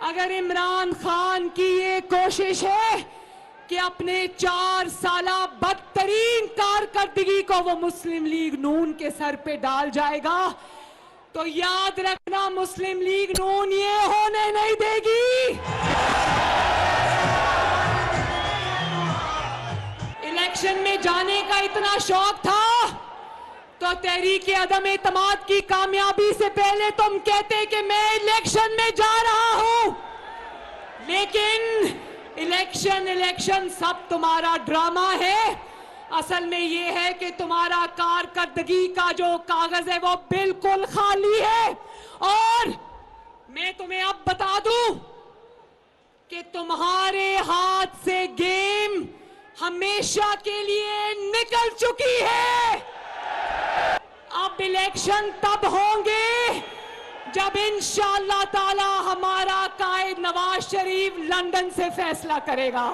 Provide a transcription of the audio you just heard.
अगर इमरान खान की ये कोशिश है कि अपने 4 साला बदतरीन कारकर्दगी को वो मुस्लिम लीग नून के सर पे डाल जाएगा, तो याद रखना मुस्लिम लीग नून ये होने नहीं देगी। इलेक्शन में जाने का इतना शौक था तो तहरीक अदम एतमाद की कामयाबी से पहले तुम कहते कि मैं इलेक्शन में जा रहा हूं, लेकिन इलेक्शन सब तुम्हारा ड्रामा है। असल में यह है कि तुम्हारा कारकर्दगी का जो कागज है वो बिल्कुल खाली है। और मैं तुम्हें अब बता दूं कि तुम्हारे हाथ से गेम हमेशा के लिए निकल चुकी है। अब इलेक्शन तब होंगे जब इंशाअल्लाह ताला हमारा कायद नवाज शरीफ लंदन से फैसला करेगा।